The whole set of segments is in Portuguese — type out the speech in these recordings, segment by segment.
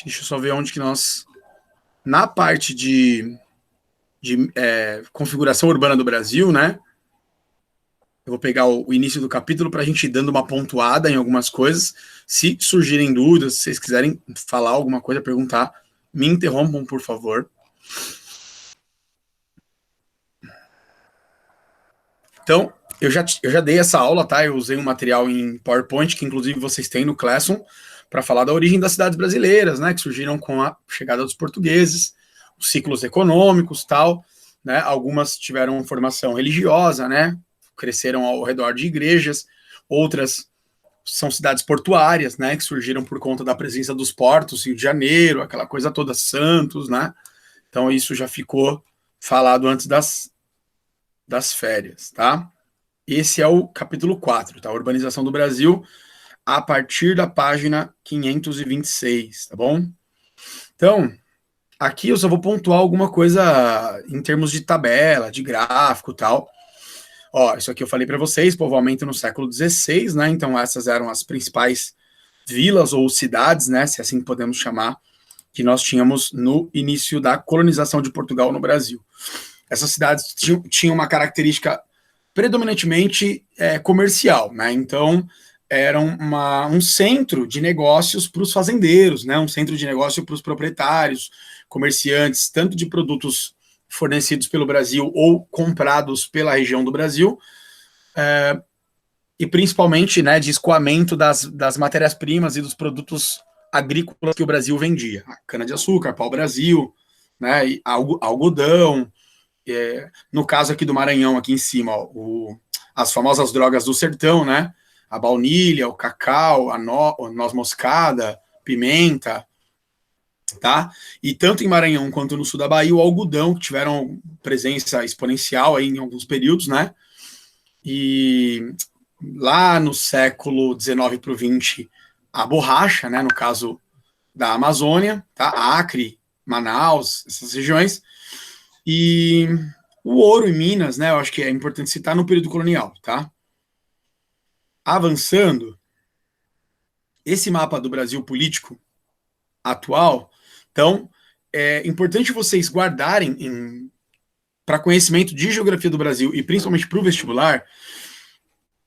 Deixa eu só ver onde que nós... Na parte de configuração urbana do Brasil, né? Eu vou pegar o início do capítulo para a gente ir dando uma pontuada em algumas coisas. Se surgirem dúvidas, se vocês quiserem falar alguma coisa, perguntar, me interrompam, por favor. Então, eu já dei essa aula, tá? Eu usei um material em PowerPoint, que inclusive vocês têm no Classroom, para falar da origem das cidades brasileiras, né? Que surgiram com a chegada dos portugueses, os ciclos econômicos, tal, né? Algumas tiveram formação religiosa, né? Cresceram ao redor de igrejas, outras são cidades portuárias, né? Que surgiram por conta da presença dos portos, Rio de Janeiro, aquela coisa toda, Santos, né? Então, isso já ficou falado antes das férias, tá? Esse é o capítulo 4, tá? Urbanização do Brasil, a partir da página 526, tá bom? Então, aqui eu só vou pontuar alguma coisa em termos de tabela, de gráfico e tal. Ó, isso aqui eu falei para vocês, povoamento no século XVI, né? Então, essas eram as principais vilas ou cidades, né? Se assim podemos chamar, que nós tínhamos no início da colonização de Portugal no Brasil. Essas cidades tinham uma característica predominantemente comercial, né? Então, era um centro de negócios para os fazendeiros, né? Um centro de negócio para os proprietários, comerciantes, tanto de produtos fornecidos pelo Brasil ou comprados pela região do Brasil, e principalmente, né, de escoamento das matérias-primas e dos produtos agrícolas que o Brasil vendia. Cana-de-açúcar, pau-brasil, né, e algodão, no caso aqui do Maranhão, aqui em cima, ó, as famosas drogas do sertão, né? A baunilha, o cacau, a noz moscada, pimenta, tá? E tanto em Maranhão quanto no sul da Bahia, o algodão, que tiveram presença exponencial aí em alguns períodos, né? E lá no século XIX para o XX, a borracha, né? No caso da Amazônia, tá? Acre, Manaus, essas regiões. E o ouro em Minas, né? Eu acho que é importante citar no período colonial, tá? Avançando, esse mapa do Brasil político atual, então, é importante vocês guardarem para conhecimento de geografia do Brasil e principalmente para o vestibular,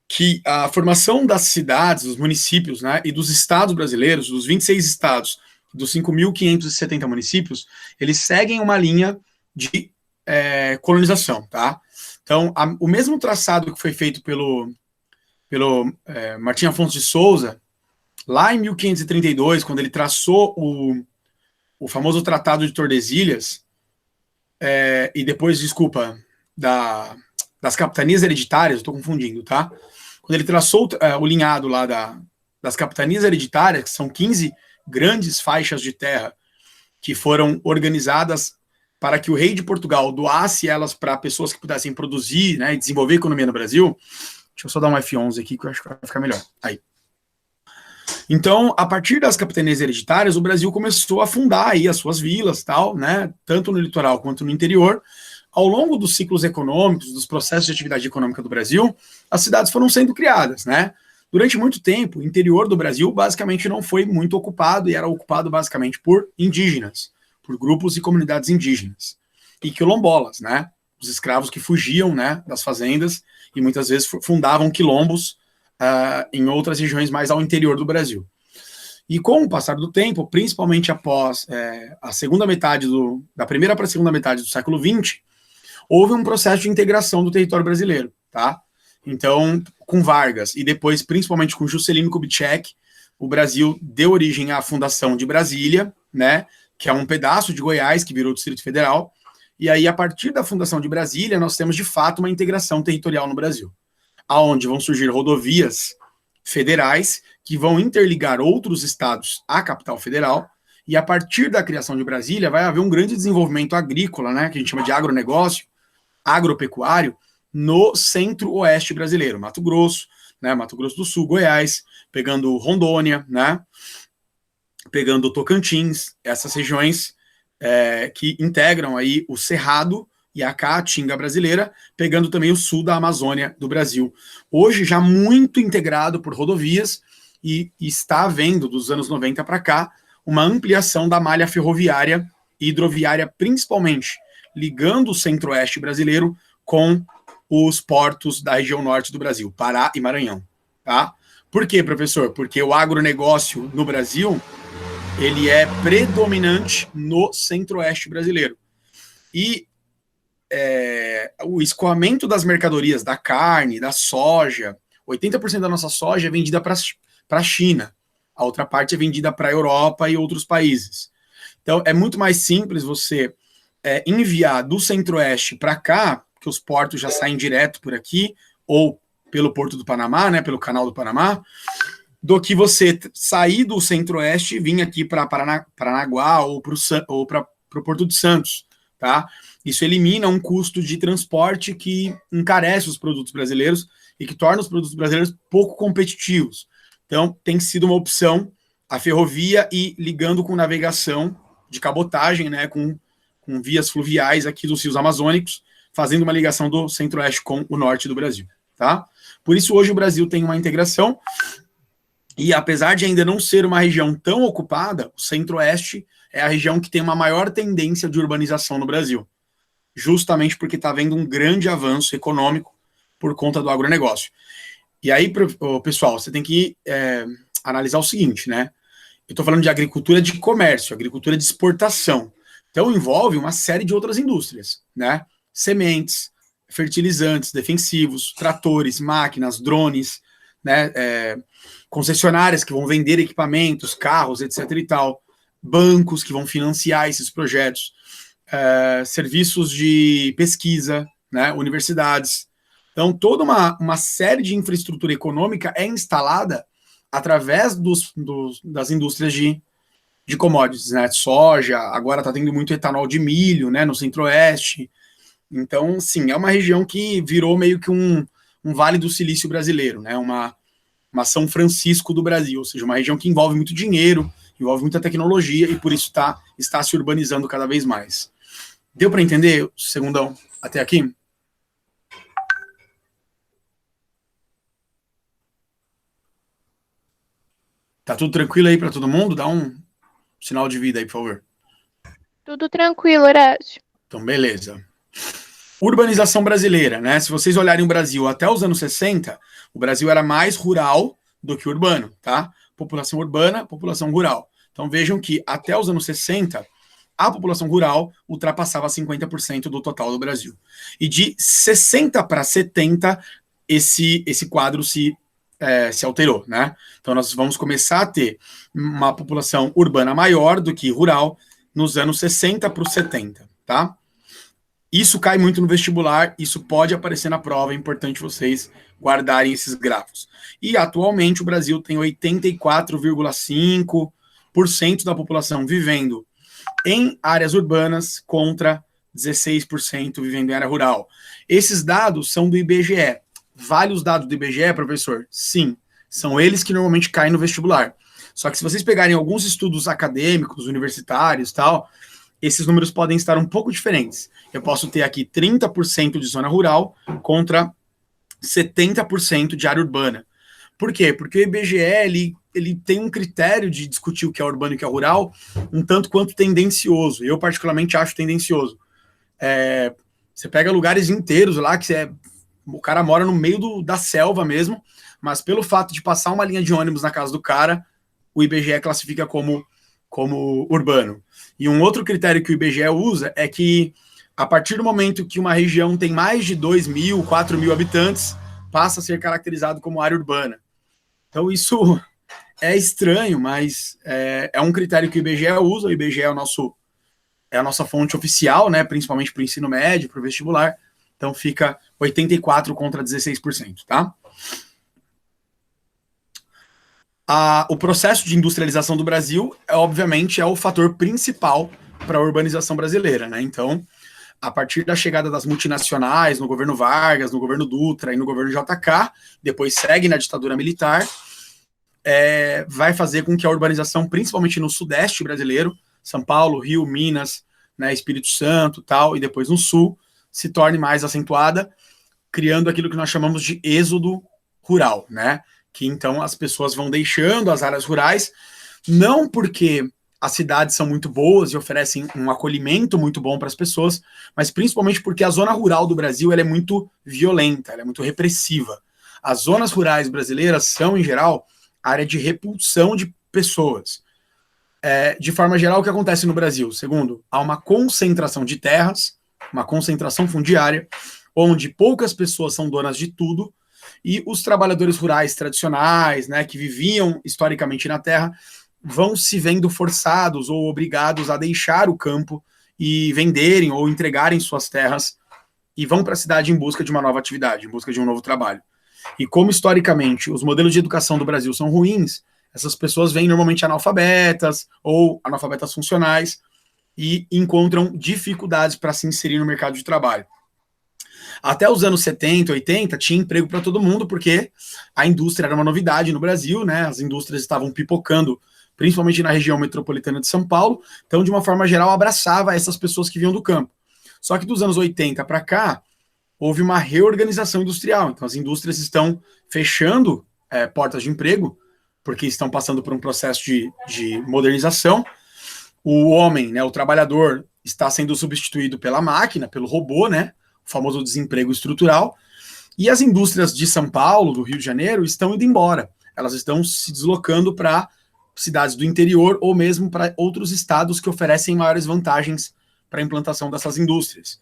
que a formação das cidades, dos municípios, né, e dos estados brasileiros, dos 26 estados, dos 5.570 municípios, eles seguem uma linha de colonização, tá? Então, o mesmo traçado que foi feito pelo Martim Afonso de Souza, lá em 1532, quando ele traçou o famoso Tratado de Tordesilhas, e depois, desculpa, das capitanias hereditárias, estou confundindo, tá? Quando ele traçou o linhado lá das capitanias hereditárias, que são 15 grandes faixas de terra que foram organizadas para que o rei de Portugal doasse elas para pessoas que pudessem produzir, né, e desenvolver a economia no Brasil. Deixa eu só dar um F11 aqui, que eu acho que vai ficar melhor. Aí. Então, a partir das capitanias hereditárias, o Brasil começou a fundar aí as suas vilas, tal, né, tanto no litoral quanto no interior. Ao longo dos ciclos econômicos, dos processos de atividade econômica do Brasil, as cidades foram sendo criadas, né? Durante muito tempo, o interior do Brasil basicamente não foi muito ocupado e era ocupado basicamente por indígenas, por grupos e comunidades indígenas e quilombolas, né? Os escravos que fugiam, né, das fazendas e muitas vezes fundavam quilombos em outras regiões mais ao interior do Brasil. E com o passar do tempo, principalmente após a segunda metade da primeira para a segunda metade do século XX, houve um processo de integração do território brasileiro, tá? Então, com Vargas e depois, principalmente com Juscelino Kubitschek, o Brasil deu origem à fundação de Brasília, né? Que é um pedaço de Goiás que virou Distrito Federal. E aí, a partir da fundação de Brasília, nós temos de fato uma integração territorial no Brasil, aonde vão surgir rodovias federais que vão interligar outros estados à capital federal. E a partir da criação de Brasília, vai haver um grande desenvolvimento agrícola, né? Que a gente chama de agronegócio, agropecuário, no centro-oeste brasileiro, Mato Grosso, né, Mato Grosso do Sul, Goiás, pegando Rondônia, né, pegando Tocantins, essas regiões que integram aí o Cerrado e a Caatinga brasileira, pegando também o sul da Amazônia do Brasil. Hoje já muito integrado por rodovias e está havendo, dos anos 90 para cá, uma ampliação da malha ferroviária e hidroviária, principalmente ligando o centro-oeste brasileiro com os portos da região norte do Brasil, Pará e Maranhão. Tá? Por quê, professor? Porque o agronegócio no Brasil, ele é predominante no centro-oeste brasileiro. E o escoamento das mercadorias, da carne, da soja, 80% da nossa soja é vendida para a China, a outra parte é vendida para a Europa e outros países. Então, é muito mais simples você enviar do centro-oeste para cá, que os portos já saem direto por aqui, ou pelo Porto do Panamá, né, pelo Canal do Panamá, do que você sair do centro-oeste e vir aqui para Paranaguá ou para o Porto de Santos, tá? Isso elimina um custo de transporte que encarece os produtos brasileiros e que torna os produtos brasileiros pouco competitivos. Então, tem sido uma opção a ferrovia e ligando com navegação de cabotagem, né, com vias fluviais aqui dos rios amazônicos, fazendo uma ligação do centro-oeste com o norte do Brasil, tá? Por isso, hoje o Brasil tem uma integração e, apesar de ainda não ser uma região tão ocupada, o centro-oeste é a região que tem uma maior tendência de urbanização no Brasil, justamente porque está havendo um grande avanço econômico por conta do agronegócio. E aí, pessoal, você tem que analisar o seguinte, né? Eu estou falando de agricultura de comércio, agricultura de exportação. Então, envolve uma série de outras indústrias, né? Sementes, fertilizantes, defensivos, tratores, máquinas, drones, né? Concessionárias que vão vender equipamentos, carros, etc. e tal, bancos que vão financiar esses projetos, serviços de pesquisa, né? Universidades. Então, toda uma série de infraestrutura econômica é instalada através das indústrias de commodities, né? Soja, agora está tendo muito etanol de milho, né? No centro-oeste. Então, sim, é uma região que virou meio que um Vale do Silício brasileiro, né? Uma São Francisco do Brasil, ou seja, uma região que envolve muito dinheiro, envolve muita tecnologia e por isso está se urbanizando cada vez mais. Deu para entender, segundão, até aqui? Tá tudo tranquilo aí para todo mundo? Dá um sinal de vida aí, por favor. Tudo tranquilo, Horácio. Então, beleza. Urbanização brasileira, né? Se vocês olharem o Brasil até os anos 60, o Brasil era mais rural do que urbano, tá? População urbana, população rural. Então vejam que até os anos 60, a população rural ultrapassava 50% do total do Brasil. E de 60 para 70, esse quadro se alterou, né? Então nós vamos começar a ter uma população urbana maior do que rural nos anos 60 para os 70, tá? Isso cai muito no vestibular, isso pode aparecer na prova, é importante vocês guardarem esses gráficos. E atualmente o Brasil tem 84,5% da população vivendo em áreas urbanas contra 16% vivendo em área rural. Esses dados são do IBGE. Vale os dados do IBGE, professor? Sim, são eles que normalmente caem no vestibular. Só que se vocês pegarem alguns estudos acadêmicos, universitários e tal, esses números podem estar um pouco diferentes. Eu posso ter aqui 30% de zona rural contra 70% de área urbana. Por quê? Porque o IBGE ele tem um critério de discutir o que é urbano e o que é rural um tanto quanto tendencioso. Eu, particularmente, acho tendencioso. Você pega lugares inteiros lá que o cara mora no meio da selva mesmo, mas pelo fato de passar uma linha de ônibus na casa do cara, o IBGE classifica como urbano. E um outro critério que o IBGE usa é que, a partir do momento que uma região tem mais de 2.000, 4.000 habitantes, passa a ser caracterizado como área urbana. Então, isso é estranho, mas é um critério que o IBGE usa. O IBGE é a nossa fonte oficial, né, principalmente para o ensino médio, para o vestibular. Então, fica 84% contra 16%, tá? O processo de industrialização do Brasil, obviamente, é o fator principal para a urbanização brasileira, né? Então, a partir da chegada das multinacionais no governo Vargas, no governo Dutra e no governo JK, depois segue na ditadura militar, vai fazer com que a urbanização, principalmente no sudeste brasileiro, São Paulo, Rio, Minas, né, Espírito Santo, tal, e depois no sul, se torne mais acentuada, criando aquilo que nós chamamos de êxodo rural, né? Que então as pessoas vão deixando as áreas rurais, não porque as cidades são muito boas e oferecem um acolhimento muito bom para as pessoas, mas principalmente porque a zona rural do Brasil ela é muito violenta, ela é muito repressiva. As zonas rurais brasileiras são, em geral, área de repulsão de pessoas. De forma geral, o que acontece no Brasil? Segundo, há uma concentração de terras, uma concentração fundiária, onde poucas pessoas são donas de tudo, e os trabalhadores rurais tradicionais, né, que viviam historicamente na terra, vão se vendo forçados ou obrigados a deixar o campo e venderem ou entregarem suas terras e vão para a cidade em busca de uma nova atividade, em busca de um novo trabalho. E como historicamente os modelos de educação do Brasil são ruins, essas pessoas vêm normalmente analfabetas ou analfabetas funcionais e encontram dificuldades para se inserir no mercado de trabalho. Até os anos 70, 80, tinha emprego para todo mundo, porque a indústria era uma novidade no Brasil, né? As indústrias estavam pipocando, principalmente na região metropolitana de São Paulo, então, de uma forma geral, abraçava essas pessoas que vinham do campo. Só que dos anos 80 para cá, houve uma reorganização industrial, então as indústrias estão fechando portas de emprego, porque estão passando por um processo de modernização. O homem, né, o trabalhador, está sendo substituído pela máquina, pelo robô, né, o famoso desemprego estrutural, e as indústrias de São Paulo, do Rio de Janeiro, estão indo embora. Elas estão se deslocando para cidades do interior ou mesmo para outros estados que oferecem maiores vantagens para a implantação dessas indústrias.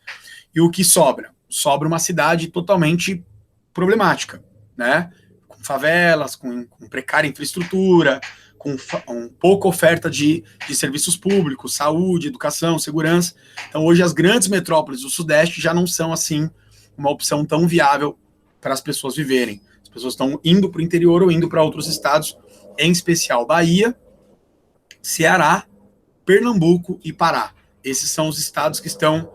E o que sobra? Sobra uma cidade totalmente problemática, né? Com favelas, com precária infraestrutura, com pouca oferta de serviços públicos, saúde, educação, segurança. Então, hoje, as grandes metrópoles do Sudeste já não são, assim, uma opção tão viável para as pessoas viverem. As pessoas estão indo para o interior ou indo para outros estados, em especial Bahia, Ceará, Pernambuco e Pará. Esses são os estados que estão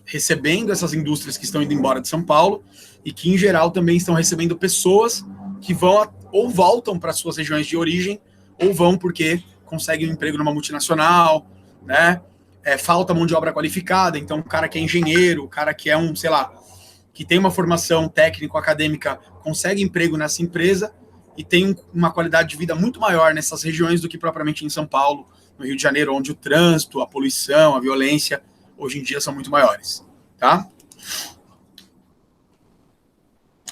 recebendo essas indústrias que estão indo embora de São Paulo e que, em geral, também estão recebendo pessoas que vão ou voltam para suas regiões de origem ou vão porque conseguem um emprego numa multinacional, né? Falta mão de obra qualificada, então o cara que é engenheiro, o cara que é sei lá, que tem uma formação técnico-acadêmica, consegue emprego nessa empresa e tem uma qualidade de vida muito maior nessas regiões do que propriamente em São Paulo, no Rio de Janeiro, onde o trânsito, a poluição, a violência, hoje em dia são muito maiores, tá?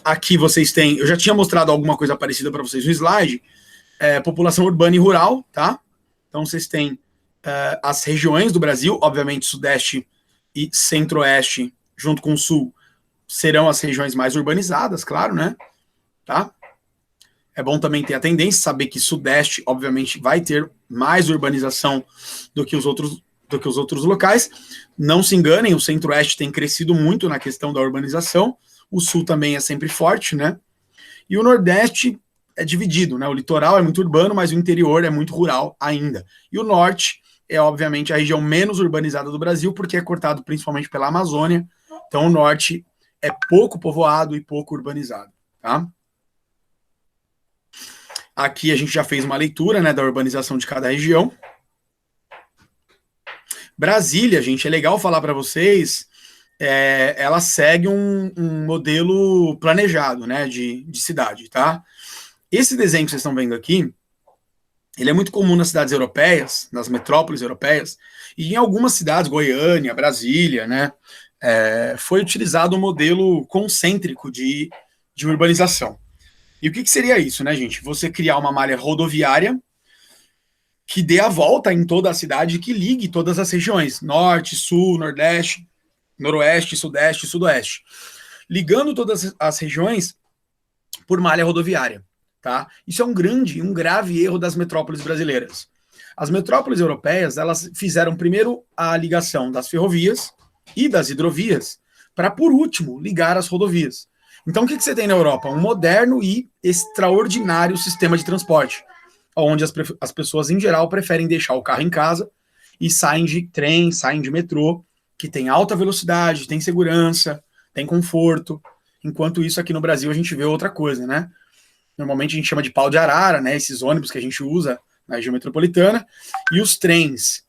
Aqui vocês têm, eu já tinha mostrado alguma coisa parecida para vocês no slide, população urbana e rural, tá? Então vocês têm as regiões do Brasil, obviamente Sudeste e Centro-Oeste, junto com o Sul, serão as regiões mais urbanizadas, claro, né? Tá? É bom também ter a tendência, saber que Sudeste, obviamente, vai ter mais urbanização do que os outros locais. Não se enganem, o Centro-Oeste tem crescido muito na questão da urbanização, o Sul também é sempre forte, né? E o Nordeste é dividido, né? O litoral é muito urbano, mas o interior é muito rural ainda. E o Norte é, obviamente, a região menos urbanizada do Brasil, porque é cortado principalmente pela Amazônia. Então, o Norte é pouco povoado e pouco urbanizado, tá? Aqui a gente já fez uma leitura, né, da urbanização de cada região. Brasília, gente, é legal falar para vocês, ela segue um modelo planejado, né, de cidade, tá? Esse desenho que vocês estão vendo aqui, ele é muito comum nas cidades europeias, nas metrópoles europeias, e em algumas cidades, Goiânia, Brasília, né, foi utilizado um modelo concêntrico de urbanização. E o que seria isso, né, gente? Você criar uma malha rodoviária que dê a volta em toda a cidade, que ligue todas as regiões, norte, sul, nordeste, noroeste, sudeste, sudoeste, ligando todas as regiões por malha rodoviária, tá? Isso é um grave erro das metrópoles brasileiras. As metrópoles europeias, elas fizeram primeiro a ligação das ferrovias e das hidrovias, para, por último, ligar as rodovias. Então, o que você tem na Europa? Um moderno e extraordinário sistema de transporte, onde as pessoas, em geral, preferem deixar o carro em casa e saem de trem, saem de metrô, que tem alta velocidade, tem segurança, tem conforto. Enquanto isso, aqui no Brasil, a gente vê outra coisa, né? Normalmente a gente chama de pau de arara, né? Esses ônibus que a gente usa na região metropolitana. E os trens,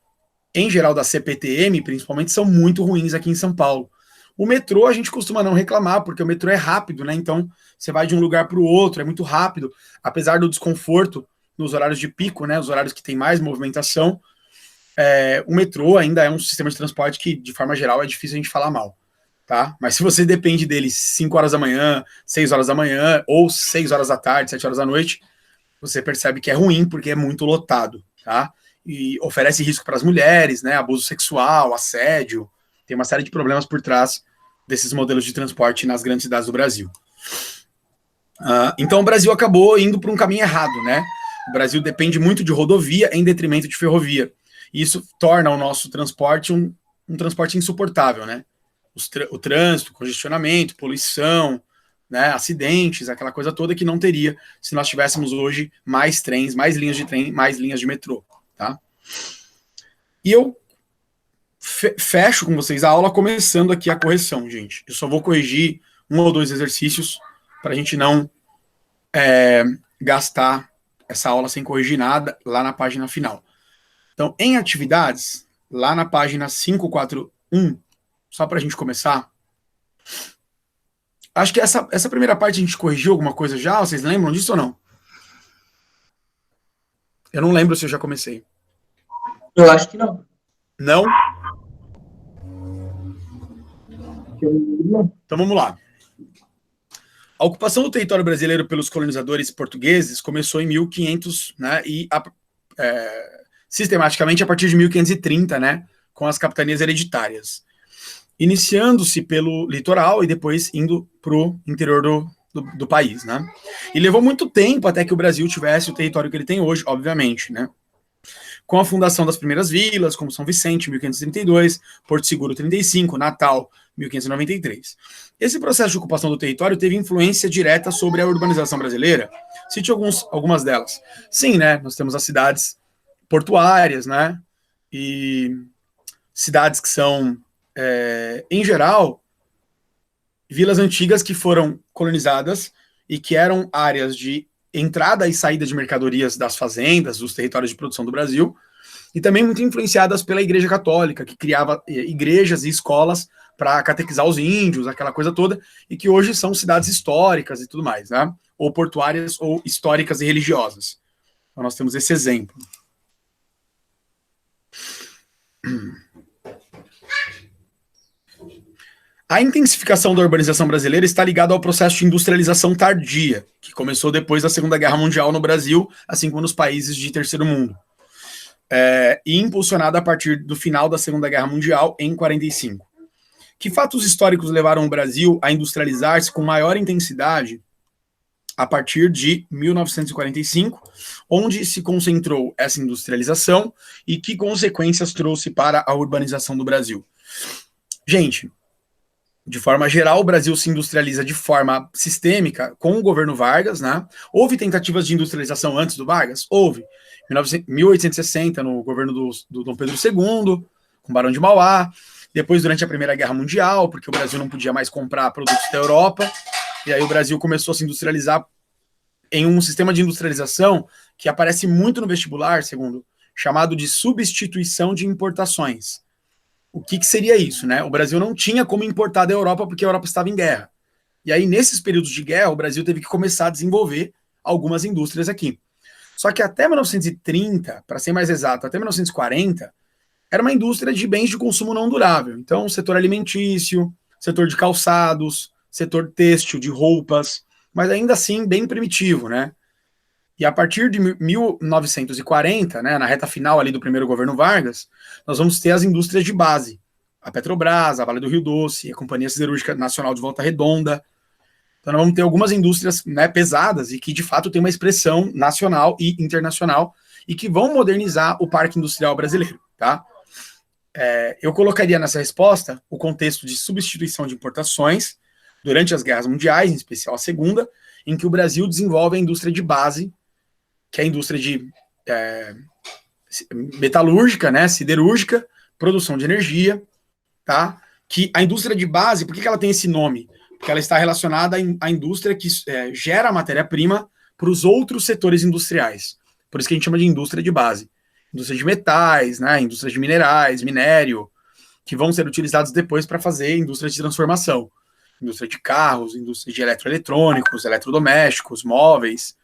em geral, da CPTM, principalmente, são muito ruins aqui em São Paulo. O metrô a gente costuma não reclamar, porque o metrô é rápido, né? Então você vai de um lugar para o outro, é muito rápido, apesar do desconforto nos horários de pico, né? Os horários que tem mais movimentação. o metrô ainda é um sistema de transporte que, de forma geral, é difícil a gente falar mal, tá? Mas se você depende dele 5 horas da manhã, 6 horas da manhã, ou 6 horas da tarde, 7 horas da noite, você percebe que é ruim porque é muito lotado, tá? E oferece risco para as mulheres, né? Abuso sexual, assédio, tem uma série de problemas por trás desses modelos de transporte nas grandes cidades do Brasil. Então o Brasil acabou indo para um caminho errado, né? O Brasil depende muito de rodovia em detrimento de ferrovia. E isso torna o nosso transporte um transporte insuportável, né? O trânsito, congestionamento, poluição, né, acidentes, aquela coisa toda que não teria se nós tivéssemos hoje mais trens, mais linhas de trem, mais linhas de metrô, tá? E eu fecho com vocês a aula começando aqui a correção, gente. Eu só vou corrigir 1 ou 2 exercícios para a gente não gastar essa aula sem corrigir nada lá na página final. Então, em atividades, lá na página 541, só para a gente começar, acho que essa primeira parte a gente corrigiu alguma coisa já, vocês lembram disso ou não? Eu não lembro se eu já comecei. Eu acho que não. Não? Então vamos lá. A ocupação do território brasileiro pelos colonizadores portugueses começou em 1500, né, e sistematicamente a partir de 1530, né, com as capitanias hereditárias, iniciando-se pelo litoral e depois indo para o interior do país, né? E levou muito tempo até que o Brasil tivesse o território que ele tem hoje, obviamente, né? Com a fundação das primeiras vilas, como São Vicente, 1532, Porto Seguro, 35, Natal, 1593. Esse processo de ocupação do território teve influência direta sobre a urbanização brasileira. Cite algumas delas. Sim, né? Nós temos as cidades portuárias, né? E cidades que são, em geral, vilas antigas que foram colonizadas e que eram áreas de entrada e saída de mercadorias das fazendas, dos territórios de produção do Brasil, e também muito influenciadas pela Igreja Católica, que criava igrejas e escolas para catequizar os índios, aquela coisa toda, e que hoje são cidades históricas e tudo mais, né? Ou portuárias, ou históricas e religiosas. Então nós temos esse exemplo. A intensificação da urbanização brasileira está ligada ao processo de industrialização tardia, que começou depois da Segunda Guerra Mundial no Brasil, assim como nos países de terceiro mundo, e impulsionada a partir do final da Segunda Guerra Mundial, em 45. Que fatos históricos levaram o Brasil a industrializar-se com maior intensidade a partir de 1945, onde se concentrou essa industrialização e que consequências trouxe para a urbanização do Brasil? Gente, de forma geral, o Brasil se industrializa de forma sistêmica com o governo Vargas, né? Houve tentativas de industrialização antes do Vargas? Houve. Em 1860, no governo do Dom Pedro II, com o Barão de Mauá. Depois, durante a Primeira Guerra Mundial, porque o Brasil não podia mais comprar produtos da Europa. E aí o Brasil começou a se industrializar em um sistema de industrialização que aparece muito no vestibular, segundo, chamado de substituição de importações. O que seria isso, né? O Brasil não tinha como importar da Europa porque a Europa estava em guerra. E aí, nesses períodos de guerra, o Brasil teve que começar a desenvolver algumas indústrias aqui. Só que até 1930, para ser mais exato, até 1940, era uma indústria de bens de consumo não durável. Então, setor alimentício, setor de calçados, setor têxtil, de roupas, mas ainda assim bem primitivo, né? E a partir de 1940, né, na reta final ali do primeiro governo Vargas, nós vamos ter as indústrias de base. A Petrobras, a Vale do Rio Doce, a Companhia Siderúrgica Nacional de Volta Redonda. Então nós vamos ter algumas indústrias, né, pesadas e que de fato têm uma expressão nacional e internacional e que vão modernizar o parque industrial brasileiro, tá? Eu colocaria nessa resposta o contexto de substituição de importações durante as guerras mundiais, em especial a Segunda, em que o Brasil desenvolve a indústria de base, que é a indústria de metalúrgica, né, siderúrgica, produção de energia, tá? Que a indústria de base, por que ela tem esse nome? Porque ela está relacionada à indústria que gera a matéria-prima para os outros setores industriais. Por isso que a gente chama de indústria de base. Indústria de metais, né, indústria de minerais, minério, que vão ser utilizados depois para fazer indústria de transformação. Indústria de carros, indústria de eletroeletrônicos, eletrodomésticos, móveis,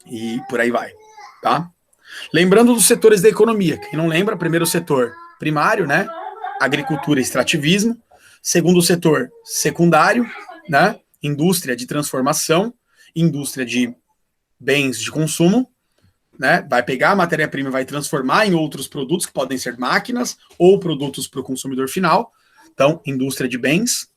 e por aí vai, tá? Lembrando dos setores da economia. Quem não lembra, primeiro setor primário, né? Agricultura e extrativismo. Segundo setor secundário, né? Indústria de transformação, indústria de bens de consumo, né? Vai pegar a matéria-prima e vai transformar em outros produtos, que podem ser máquinas ou produtos para o consumidor final. Então, indústria de bens.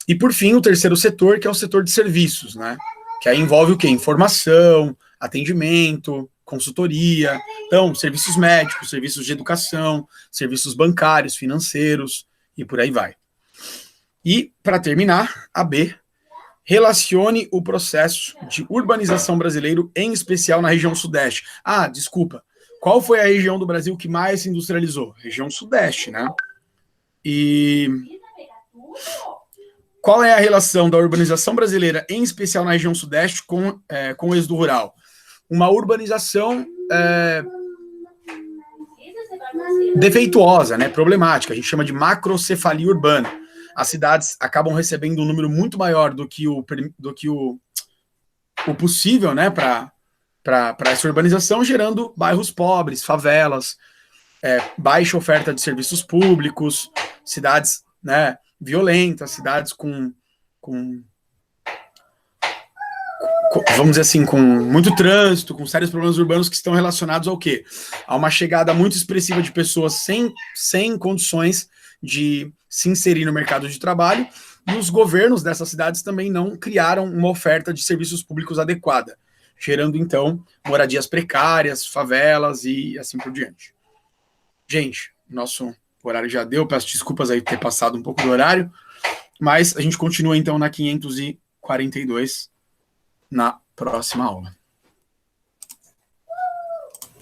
E, por fim, o terceiro setor, que é o setor de serviços, né? Que aí envolve o quê? Informação, atendimento, consultoria, então, serviços médicos, serviços de educação, serviços bancários, financeiros, e por aí vai. E, para terminar, a B, relacione o processo de urbanização brasileiro, em especial na região sudeste. Ah, desculpa, qual foi a região do Brasil que mais se industrializou? Região sudeste, né? E qual é a relação da urbanização brasileira, em especial na região sudeste, com o êxodo rural? Uma urbanização defeituosa, né, problemática, a gente chama de macrocefalia urbana. As cidades acabam recebendo um número muito maior do que o possível, né, para essa urbanização, gerando bairros pobres, favelas, baixa oferta de serviços públicos, cidades, né, violentas, cidades com vamos dizer assim, com muito trânsito, com sérios problemas urbanos que estão relacionados ao quê? A uma chegada muito expressiva de pessoas sem condições de se inserir no mercado de trabalho, e os governos dessas cidades também não criaram uma oferta de serviços públicos adequada, gerando, então, moradias precárias, favelas e assim por diante. Gente, nosso horário já deu, peço desculpas aí por ter passado um pouco do horário, mas a gente continua, então, na 542, na próxima aula.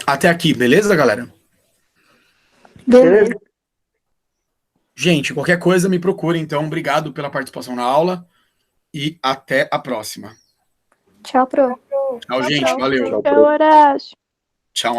Até aqui, beleza, galera? Beleza. Gente, qualquer coisa me procure, então. Obrigado pela participação na aula e até a próxima. Tchau, pro. Tchau, gente. Valeu. Tchau, Horácio. Tchau, um abraço.